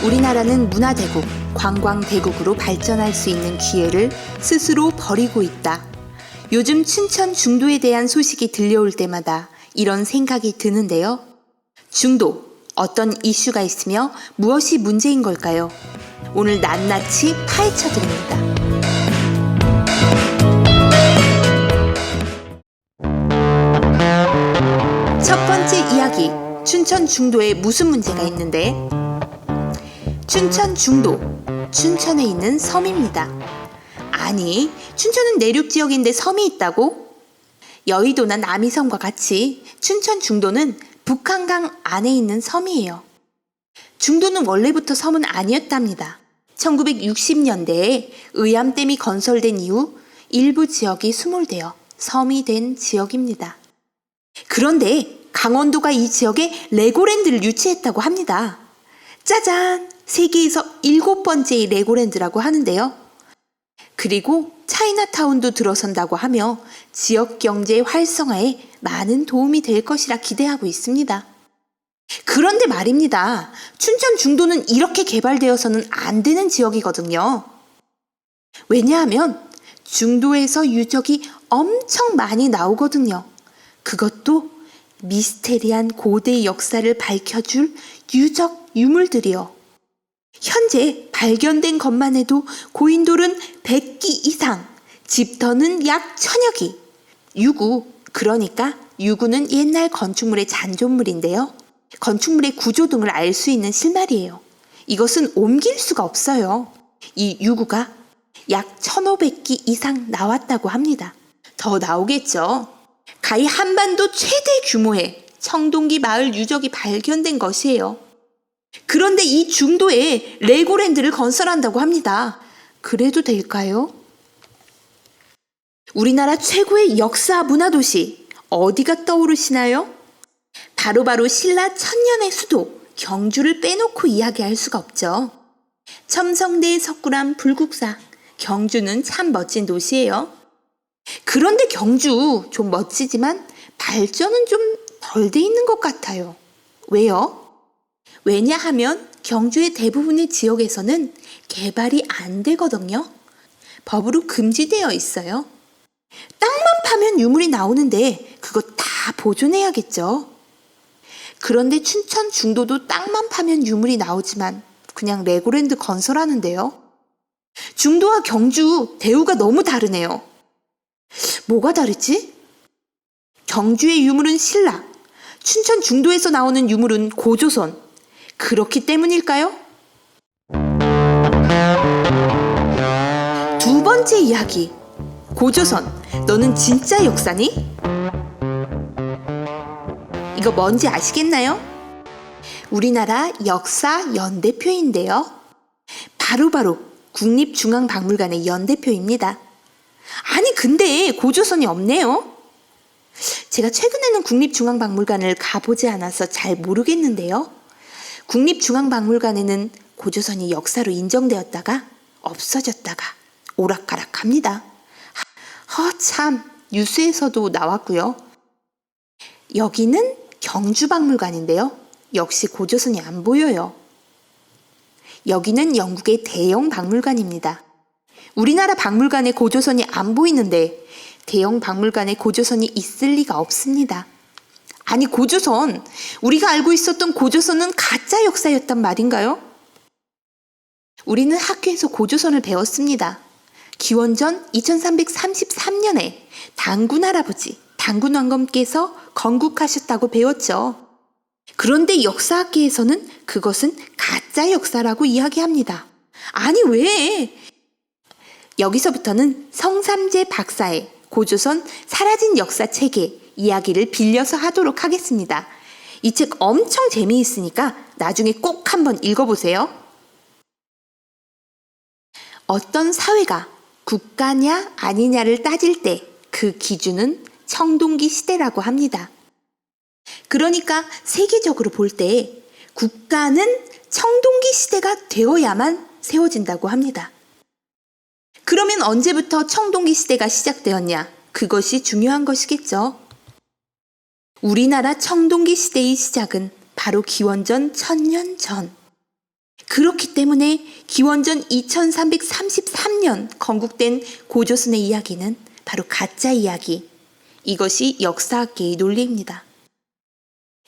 우리나라는 문화대국, 관광대국으로 발전할 수 있는 기회를 스스로 버리고 있다. 요즘 춘천 중도에 대한 소식이 들려올 때마다 이런 생각이 드는데요. 중도, 어떤 이슈가 있으며 무엇이 문제인 걸까요? 오늘 낱낱이 파헤쳐 드립니다. 첫 번째 이야기, 춘천 중도에 무슨 문제가 있는데? 춘천 중도, 춘천에 있는 섬입니다. 아니, 춘천은 내륙 지역인데 섬이 있다고? 여의도나 남이섬과 같이 춘천 중도는 북한강 안에 있는 섬이에요. 중도는 원래부터 섬은 아니었답니다. 1960년대에 의암댐이 건설된 이후 일부 지역이 수몰되어 섬이 된 지역입니다. 그런데 강원도가 이 지역에 레고랜드를 유치했다고 합니다. 짜잔! 세계에서 7번째의 레고랜드라고 하는데요. 그리고 차이나타운도 들어선다고 하며 지역 경제 활성화에 많은 도움이 될 것이라 기대하고 있습니다. 그런데 말입니다. 춘천 중도는 이렇게 개발되어서는 안 되는 지역이거든요. 왜냐하면 중도에서 유적이 엄청 많이 나오거든요. 그것도 미스테리한 고대 역사를 밝혀줄 유적 유물들이요. 현재 발견된 것만 해도 고인돌은 100기 이상, 집터는 약 1000여 기. 유구, 그러니까 유구는 옛날 건축물의 잔존물인데요. 건축물의 구조 등을 알 수 있는 실마리예요. 이것은 옮길 수가 없어요. 이 유구가 약 1500기 이상 나왔다고 합니다. 더 나오겠죠. 가히 한반도 최대 규모의 청동기 마을 유적이 발견된 것이에요. 그런데 이 중도에 레고랜드를 건설한다고 합니다. 그래도 될까요? 우리나라 최고의 역사 문화도시 어디가 떠오르시나요? 바로 신라 천년의 수도 경주를 빼놓고 이야기할 수가 없죠. 첨성대, 석굴암, 불국사, 경주는 참 멋진 도시예요. 그런데 경주 좀 멋지지만 발전은 좀 덜 돼 있는 것 같아요. 왜요? 왜냐하면 경주의 대부분의 지역에서는 개발이 안 되거든요. 법으로 금지되어 있어요. 땅만 파면 유물이 나오는데 그거 다 보존해야겠죠. 그런데 춘천 중도도 땅만 파면 유물이 나오지만 그냥 레고랜드 건설하는데요. 중도와 경주 대우가 너무 다르네요. 뭐가 다르지? 경주의 유물은 신라, 춘천 중도에서 나오는 유물은 고조선. 그렇기 때문일까요? 두 번째 이야기. 고조선, 너는 진짜 역사니? 이거 뭔지 아시겠나요? 우리나라 역사 연대표인데요. 바로 국립중앙박물관의 연대표입니다. 아니, 근데 고조선이 없네요. 제가 최근에는 국립중앙박물관을 가보지 않아서 잘 모르겠는데요. 국립중앙박물관에는 고조선이 역사로 인정되었다가 없어졌다가 오락가락합니다. 참, 뉴스에서도 나왔고요. 여기는 경주박물관인데요. 역시 고조선이 안 보여요. 여기는 영국의 대형 박물관입니다. 우리나라 박물관에 고조선이 안 보이는데 대형 박물관에 고조선이 있을 리가 없습니다. 아니, 고조선, 우리가 알고 있었던 고조선은 가짜 역사였단 말인가요? 우리는 학교에서 고조선을 배웠습니다. 기원전 2333년에 단군 할아버지, 단군 왕검께서 건국하셨다고 배웠죠. 그런데 역사학계에서는 그것은 가짜 역사라고 이야기합니다. 아니, 왜? 여기서부터는 성삼재 박사의 고조선 사라진 역사 책의 이야기를 빌려서 하도록 하겠습니다. 이 책 엄청 재미있으니까 나중에 꼭 한번 읽어보세요. 어떤 사회가 국가냐 아니냐를 따질 때 그 기준은 청동기 시대라고 합니다. 그러니까 세계적으로 볼 때 국가는 청동기 시대가 되어야만 세워진다고 합니다. 그러면 언제부터 청동기 시대가 시작되었냐? 그것이 중요한 것이겠죠. 우리나라 청동기 시대의 시작은 바로 기원전 1000년 전. 그렇기 때문에 기원전 2333년 건국된 고조선의 이야기는 바로 가짜 이야기. 이것이 역사학계의 논리입니다.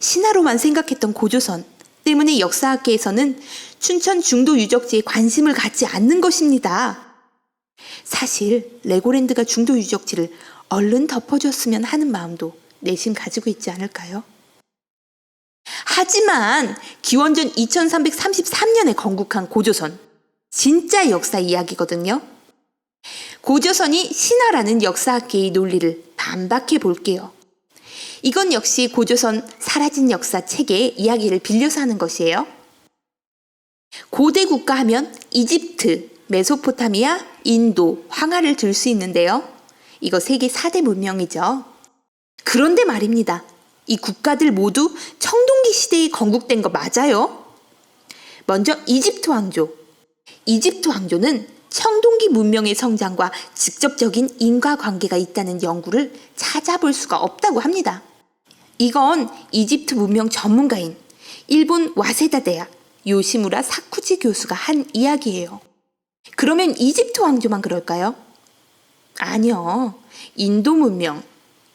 신화로만 생각했던 고조선 때문에 역사학계에서는 춘천 중도 유적지에 관심을 갖지 않는 것입니다. 사실 레고랜드가 중도 유적지를 얼른 덮어줬으면 하는 마음도 내심 가지고 있지 않을까요? 하지만 기원전 2333년에 건국한 고조선, 진짜 역사 이야기거든요. 고조선이 신화라는 역사학계의 논리를 반박해 볼게요. 이건 역시 고조선 사라진 역사 책의 이야기를 빌려서 하는 것이에요. 고대 국가 하면 이집트, 메소포타미아, 인도, 황하를 들 수 있는데요. 이거 세계 4대 문명이죠. 그런데 말입니다. 이 국가들 모두 청동기 시대에 건국된 거 맞아요? 먼저 이집트 왕조. 이집트 왕조는 청동기 문명의 성장과 직접적인 인과관계가 있다는 연구를 찾아볼 수가 없다고 합니다. 이건 이집트 문명 전문가인 일본 와세다 대학 요시무라 사쿠지 교수가 한 이야기예요. 그러면 이집트 왕조만 그럴까요? 아니요. 인도 문명,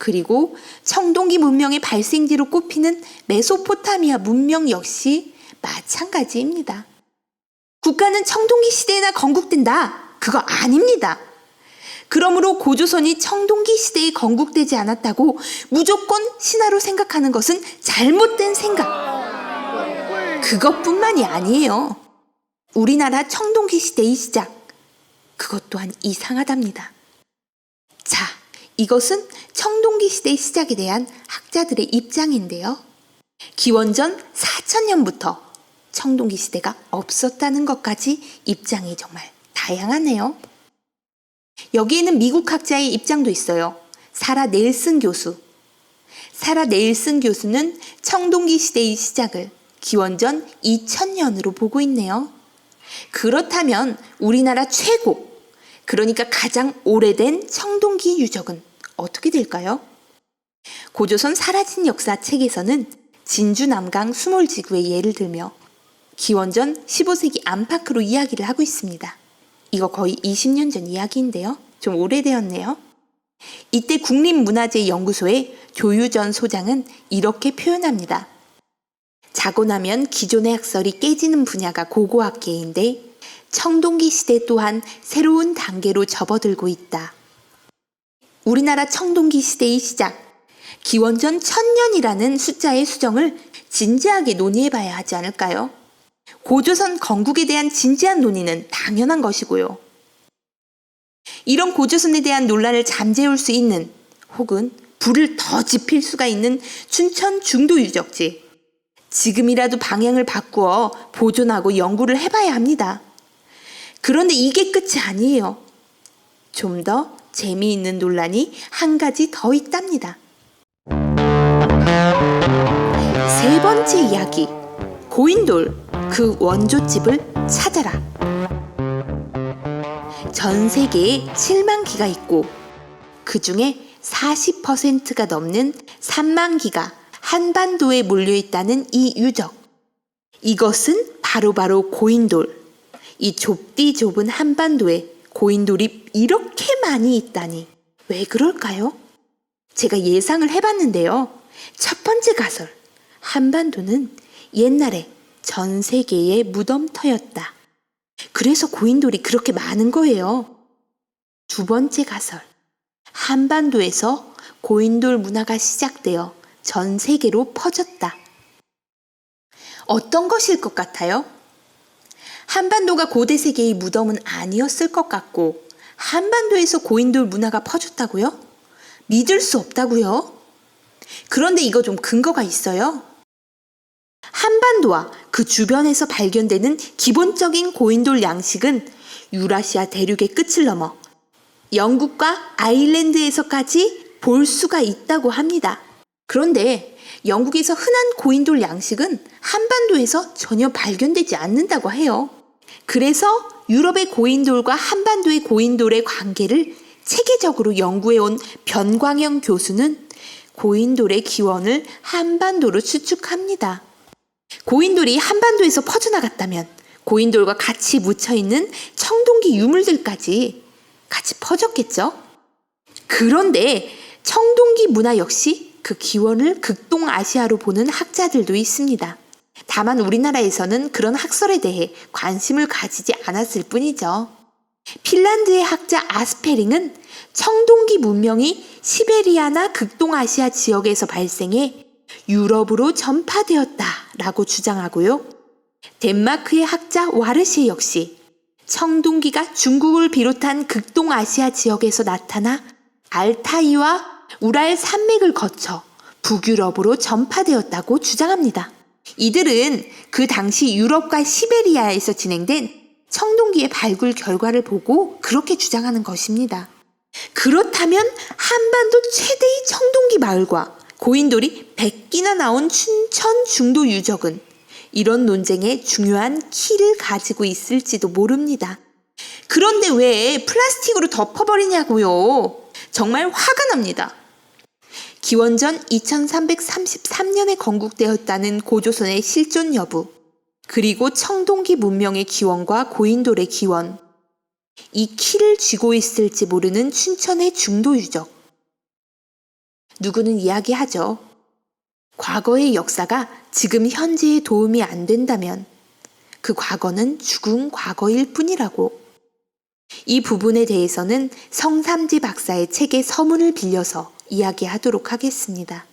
그리고 청동기 문명의 발생지로 꼽히는 메소포타미아 문명 역시 마찬가지입니다. 국가는 청동기 시대에나 건국된다. 그거 아닙니다. 그러므로 고조선이 청동기 시대에 건국되지 않았다고 무조건 신화로 생각하는 것은 잘못된 생각. 그것뿐만이 아니에요. 우리나라 청동기 시대의 시작. 그것 또한 이상하답니다. 자, 이것은 청동기 시대의 시작에 대한 학자들의 입장인데요. 기원전 4000년부터 청동기 시대가 없었다는 것까지 입장이 정말 다양하네요. 여기에는 미국 학자의 입장도 있어요. 사라 넬슨 교수. 사라 넬슨 교수는 청동기 시대의 시작을 기원전 2000년으로 보고 있네요. 그렇다면 우리나라 최고, 그러니까 가장 오래된 청동기 유적은 어떻게 될까요? 고조선 사라진 역사 책에서는 진주 남강 수몰지구의 예를 들며 기원전 15세기 안팎으로 이야기를 하고 있습니다. 이거 거의 20년 전 이야기인데요. 좀 오래되었네요. 이때 국립문화재연구소의 조유전 소장은 이렇게 표현합니다. 자고 나면 기존의 학설이 깨지는 분야가 고고학계인데 청동기 시대 또한 새로운 단계로 접어들고 있다. 우리나라 청동기 시대의 시작, 기원전 1000년이라는 숫자의 수정을 진지하게 논의해봐야 하지 않을까요? 고조선 건국에 대한 진지한 논의는 당연한 것이고요. 이런 고조선에 대한 논란을 잠재울 수 있는 혹은 불을 더 지필 수가 있는 춘천 중도 유적지, 지금이라도 방향을 바꾸어 보존하고 연구를 해봐야 합니다. 그런데 이게 끝이 아니에요. 좀 더 재미있는 논란이 한 가지 더 있답니다. 세 번째 이야기, 고인돌, 그 원조집을 찾아라. 전 세계에 7만 기가 있고 그 중에 40%가 넘는 3만 기가 한반도에 몰려있다는 이 유적. 이것은 바로 고인돌. 이 좁디 좁은 한반도에 고인돌이 이렇게 많이 있다니 왜 그럴까요? 제가 예상을 해봤는데요. 첫 번째 가설, 한반도는 옛날에 전 세계의 무덤터였다. 그래서 고인돌이 그렇게 많은 거예요. 두 번째 가설, 한반도에서 고인돌 문화가 시작되어 전 세계로 퍼졌다. 어떤 것일 것 같아요? 한반도가 고대 세계의 무덤은 아니었을 것 같고 한반도에서 고인돌 문화가 퍼졌다고요? 믿을 수 없다고요? 그런데 이거 좀 근거가 있어요. 한반도와 그 주변에서 발견되는 기본적인 고인돌 양식은 유라시아 대륙의 끝을 넘어 영국과 아일랜드에서까지 볼 수가 있다고 합니다. 그런데 영국에서 흔한 고인돌 양식은 한반도에서 전혀 발견되지 않는다고 해요. 그래서 유럽의 고인돌과 한반도의 고인돌의 관계를 체계적으로 연구해온 변광영 교수는 고인돌의 기원을 한반도로 추측합니다. 고인돌이 한반도에서 퍼져나갔다면 고인돌과 같이 묻혀있는 청동기 유물들까지 같이 퍼졌겠죠? 그런데 청동기 문화 역시 그 기원을 극동아시아로 보는 학자들도 있습니다. 다만 우리나라에서는 그런 학설에 대해 관심을 가지지 않았을 뿐이죠. 핀란드의 학자 아스페링은 청동기 문명이 시베리아나 극동아시아 지역에서 발생해 유럽으로 전파되었다라고 주장하고요. 덴마크의 학자 와르시 역시 청동기가 중국을 비롯한 극동아시아 지역에서 나타나 알타이와 우랄 산맥을 거쳐 북유럽으로 전파되었다고 주장합니다. 이들은 그 당시 유럽과 시베리아에서 진행된 청동기의 발굴 결과를 보고 그렇게 주장하는 것입니다. 그렇다면 한반도 최대의 청동기 마을과 고인돌이 100기나 나온 춘천 중도 유적은 이런 논쟁에 중요한 키를 가지고 있을지도 모릅니다. 그런데 왜 플라스틱으로 덮어버리냐고요? 정말 화가 납니다. 기원전 2333년에 건국되었다는 고조선의 실존 여부, 그리고 청동기 문명의 기원과 고인돌의 기원, 이 키를 쥐고 있을지 모르는 춘천의 중도 유적. 누구는 이야기하죠. 과거의 역사가 지금 현재에 도움이 안 된다면 그 과거는 죽은 과거일 뿐이라고. 이 부분에 대해서는 성삼지 박사의 책의 서문을 빌려서 이야기하도록 하겠습니다.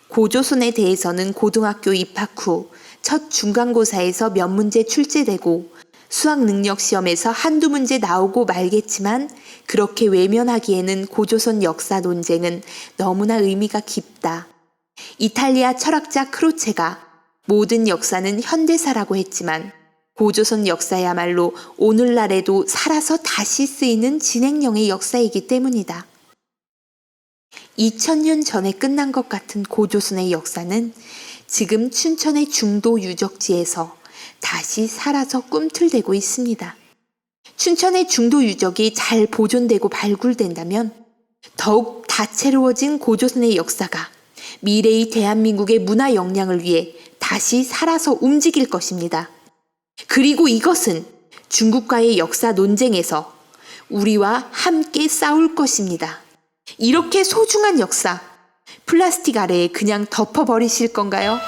고조선에 대해서는 고등학교 입학 후 첫 중간고사에서 몇 문제 출제되고 수학 능력 시험에서 한두 문제 나오고 말겠지만 그렇게 외면하기에는 고조선 역사 논쟁은 너무나 의미가 깊다. 이탈리아 철학자 크로체가 모든 역사는 현대사라고 했지만 고조선 역사야말로 오늘날에도 살아서 다시 쓰이는 진행형의 역사이기 때문이다. 2000년 전에 끝난 것 같은 고조선의 역사는 지금 춘천의 중도 유적지에서 다시 살아서 꿈틀대고 있습니다. 춘천의 중도 유적이 잘 보존되고 발굴된다면 더욱 다채로워진 고조선의 역사가 미래의 대한민국의 문화 역량을 위해 다시 살아서 움직일 것입니다. 그리고 이것은 중국과의 역사 논쟁에서 우리와 함께 싸울 것입니다. 이렇게 소중한 역사, 플라스틱 아래에 그냥 덮어버리실 건가요?